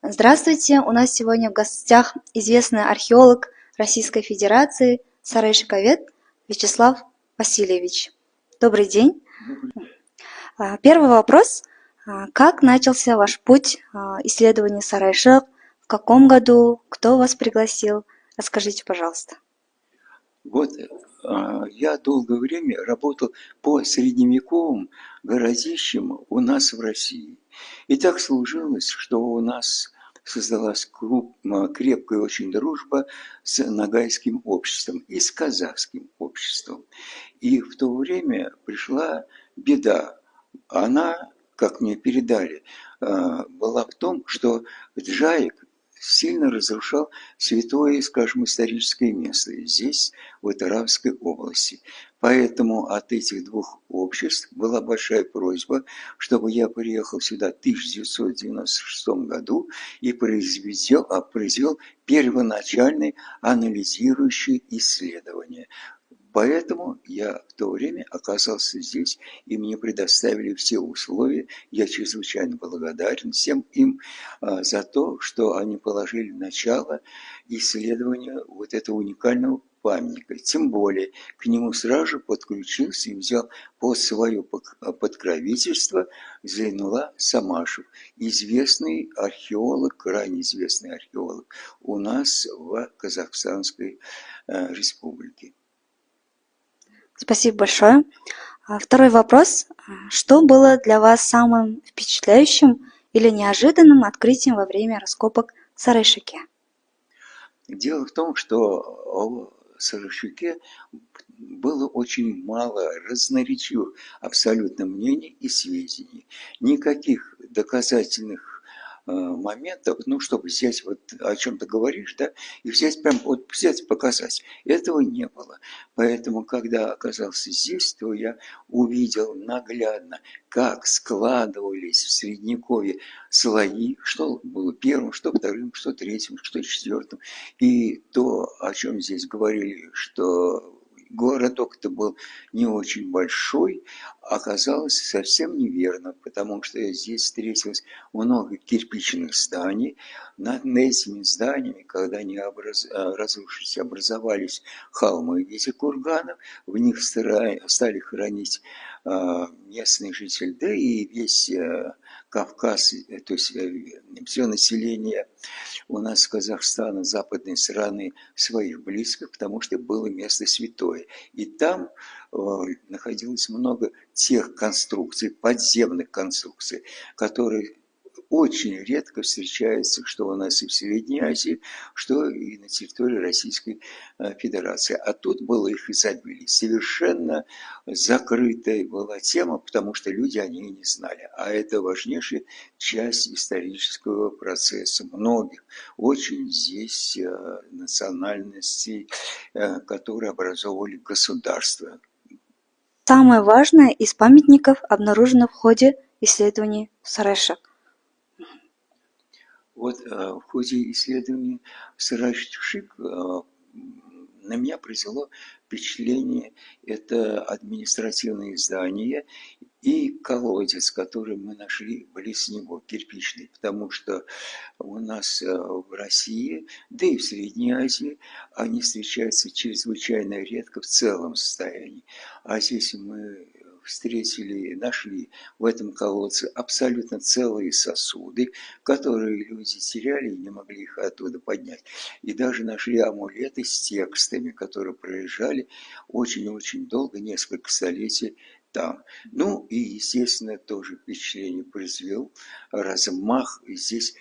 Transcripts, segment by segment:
Здравствуйте, у нас сегодня в гостях известный археолог Российской Федерации Сарайшиковед Вячеслав Васильевич. Добрый день. Первый вопрос. Как начался ваш путь исследования Сарайшек? В каком году? Кто вас пригласил? Расскажите, пожалуйста. Я долгое время работал по средневековым городищам у нас в России. И так сложилось, что у нас создалась крепкая очень дружба с ногайским обществом и с казахским обществом. И в то время пришла беда. Она, как мне передали, была в том, что Джаик сильно разрушал святое, скажем, историческое место здесь, в Таравской области. Поэтому от этих двух обществ была большая просьба, чтобы я приехал сюда в 1996 году и произвел первоначальное анализирующее исследование. Поэтому я в то время оказался здесь, и мне предоставили все условия. Я чрезвычайно благодарен всем им за то, что они положили начало исследованию вот этого уникального памятника. Тем более к нему сразу же подключился и взял под свое подкровительство Зайнулла Самашев, известный археолог, крайне известный археолог у нас в Казахстанской республике. Спасибо большое. Второй вопрос. Что было для вас самым впечатляющим или неожиданным открытием во время раскопок в Сарайшике? Дело в том, что в Сарайшике было очень мало разноречивых абсолютно мнений и сведений. Никаких доказательных моментов, чтобы взять, вот о чем ты говоришь, да, и взять прям, вот взять показать. Этого не было. Поэтому, когда оказался здесь, то я увидел наглядно, как складывались в Средневековье слои, что было первым, что вторым, что третьим, что четвертым. И то, о чем здесь говорили, что городок-то был не очень большой, оказалось совсем неверно, потому что здесь встретилось много кирпичных зданий. Над этими зданиями, когда они разрушились, образовались холмы в виде курганов, в них стали хранить местные жители, да и весь Кавказ, то есть все население у нас Казахстана, западной стороны, своих близких, потому что было место святое. И там находилось много тех конструкций, подземных конструкций, которые очень редко встречаются, что у нас и в Средней Азии, что и на территории Российской Федерации. А тут было их изобилие. Совершенно закрытая была тема, потому что люди о ней не знали. А это важнейшая часть исторического процесса многих очень здесь национальностей, которые образовывали государство. Самое важное из памятников обнаружено в ходе исследований Сарайшек. В ходе исследований Сарайшик на меня произвело впечатление это административное здание и колодец, который мы нашли близ него, кирпичный, потому что у нас в России, да и в Средней Азии, они встречаются чрезвычайно редко в целом состоянии. А здесь мы нашли в этом колодце абсолютно целые сосуды, которые люди теряли и не могли их оттуда поднять. И даже нашли амулеты с текстами, которые проезжали очень-очень долго, несколько столетий там. И, естественно, тоже впечатление произвел размах здесь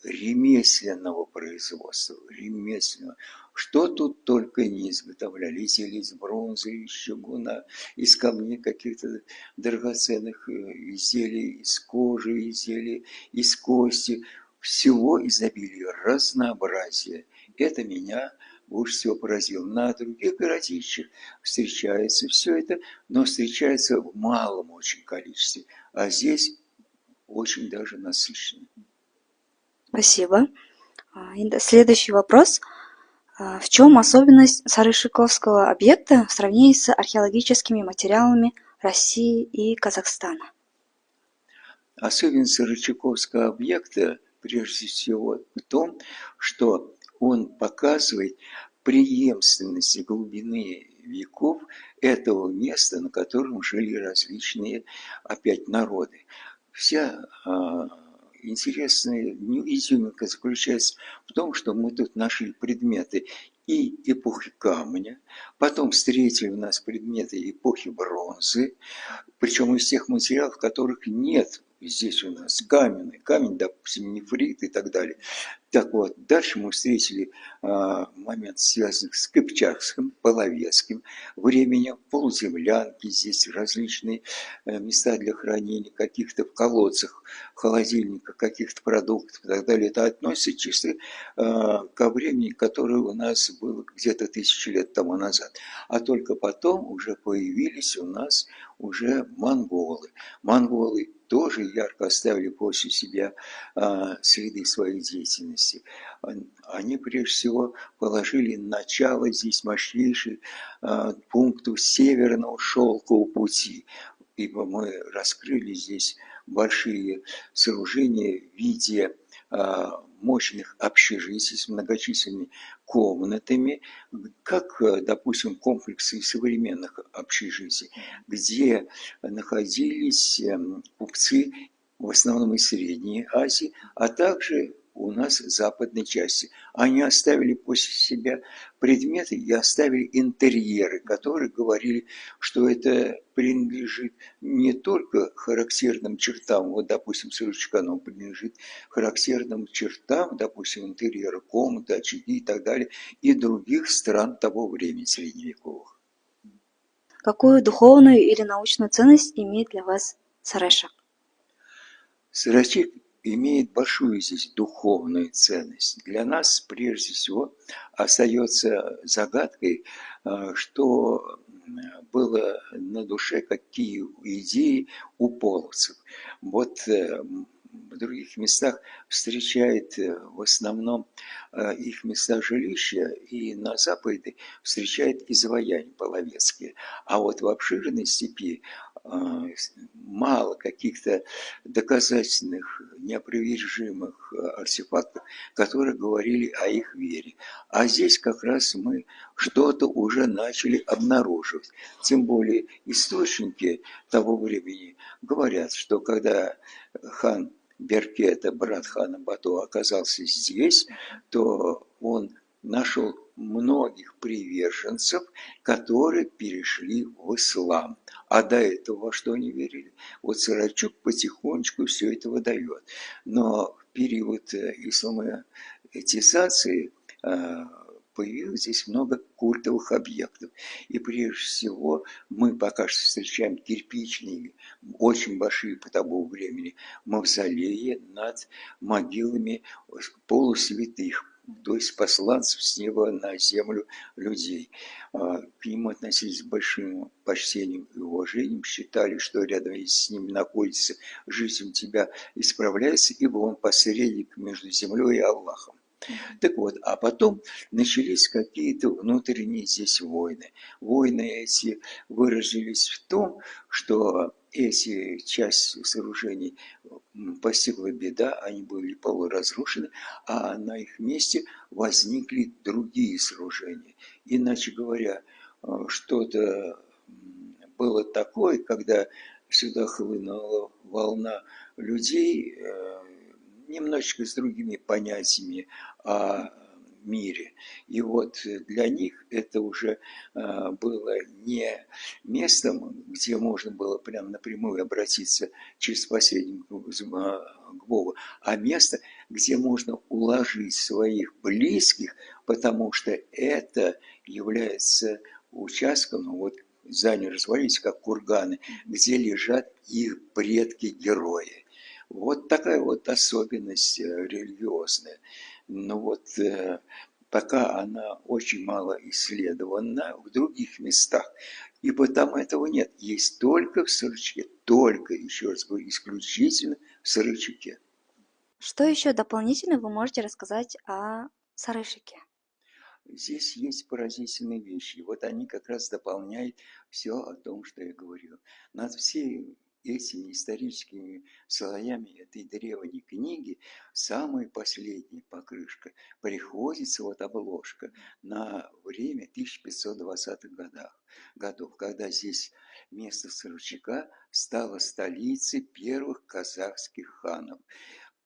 ремесленного производства, ремесленного. Что тут только не изготовляли, изделия из бронзы, из чугуна, из камней каких-то драгоценных изделий, из кожи изделий, из кости. Всего изобилие, разнообразие. Это меня больше всего поразило. На других городищах встречается все это, но встречается в малом очень количестве. А здесь очень даже насыщенно. Спасибо. Следующий вопрос. В чем особенность Сарайшиковского объекта в сравнении с археологическими материалами России и Казахстана? Особенность Сарайшиковского объекта прежде всего в том, что он показывает преемственность глубины веков этого места, на котором жили различные опять народы. Вся интересная изюминка заключается в том, что мы тут нашли предметы и эпохи камня, потом встретили у нас предметы эпохи бронзы, причем из тех материалов, которых нет здесь у нас. Камень, допустим, нефрит и так далее. Так вот, дальше мы встретили момент, связанный с Кыпчакским, Половецким временем, полуземлянки, здесь различные места для хранения каких-то в колодцах, холодильниках, каких-то продуктов и так далее. Это относится чисто ко времени, которое у нас было где-то 1000 лет тому назад. А только потом уже появились у нас уже монголы. Монголы тоже ярко оставили после себя следы своей деятельности. Они прежде всего положили начало здесь мощнейший пункту Северного шелкового пути, ибо мы раскрыли здесь большие сооружения в виде мощных общежитий с многочисленными комнатами, как, допустим, комплексы современных общежитий, где находились купцы в основном из Средней Азии, а также у нас в западной части. Они оставили после себя предметы и оставили интерьеры, которые говорили, что это принадлежит не только характерным чертам, вот, допустим, Сырчука, но принадлежит характерным чертам, допустим, интерьера, комнаты, очаги и так далее, и других стран того времени средневековых. Какую духовную или научную ценность имеет для вас Сареша? Сарачик имеет большую здесь духовную ценность. Для нас, прежде всего, остается загадкой, что было на душе, какие идеи у половцев. Вот в других местах встречает в основном их места жилища, и на западе встречает изваяния половецкие. А вот в обширной степи мало каких-то доказательных, неопровержимых артефактов, которые говорили о их вере. А здесь как раз мы что-то уже начали обнаруживать. Тем более источники того времени говорят, что когда хан Беркета, брат хана Бату, оказался здесь, то он нашел многих приверженцев, которые перешли в ислам. А до этого во что они верили? Вот Сарачук потихонечку все это выдает. Но в период исламизации появилось здесь много культовых объектов. И прежде всего мы пока что встречаем кирпичные, очень большие по тому времени мавзолеи над могилами полусвятых, то есть посланцев с неба на землю людей. К ним относились с большим почтением и уважением, считали, что рядом с ними находится жизнь тебя исправляется, ибо он посредник между землей и Аллахом. Так вот, а потом начались какие-то внутренние здесь войны. Войны эти выразились в том, что эти части сооружений постигла беда, они были полуразрушены, а на их месте возникли другие сооружения. Иначе говоря, что-то было такое, когда сюда хлынула волна людей, немножечко с другими понятиями о мире. И вот для них это уже было не местом, где можно было прям напрямую обратиться через посредника к Богу, а место, где можно уложить своих близких, потому что это является участком, ну вот здания развалились, как курганы, где лежат их предки-герои. Вот такая вот особенность религиозная. Но вот пока она очень мало исследована в других местах, ибо там этого нет. Есть только в Сарычке, только, еще раз говорю, исключительно в Сарычке. Что еще дополнительно вы можете рассказать о Сарышике? Здесь есть поразительные вещи. Вот они как раз дополняют все о том, что я говорил. Над всей этими историческими слоями этой древней книги, самая последняя покрышка, приходится вот обложка на время 1520-х годов, когда здесь место Сарычака стало столицей первых казахских ханов.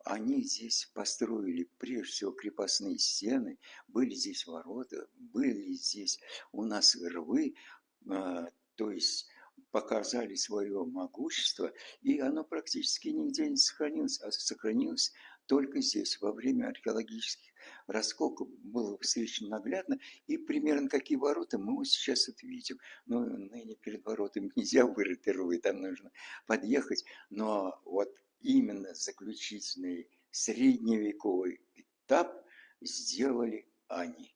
Они здесь построили прежде всего крепостные стены, были здесь ворота, были здесь у нас рвы, то есть показали свое могущество, и оно практически нигде не сохранилось, а сохранилось только здесь. Во время археологических раскопок было встречено наглядно, и примерно какие ворота мы вот сейчас это видим. Ну, ныне перед воротами нельзя вырыть рвы, там нужно подъехать, но вот именно заключительный средневековый этап сделали они.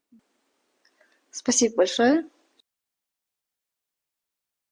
Спасибо большое.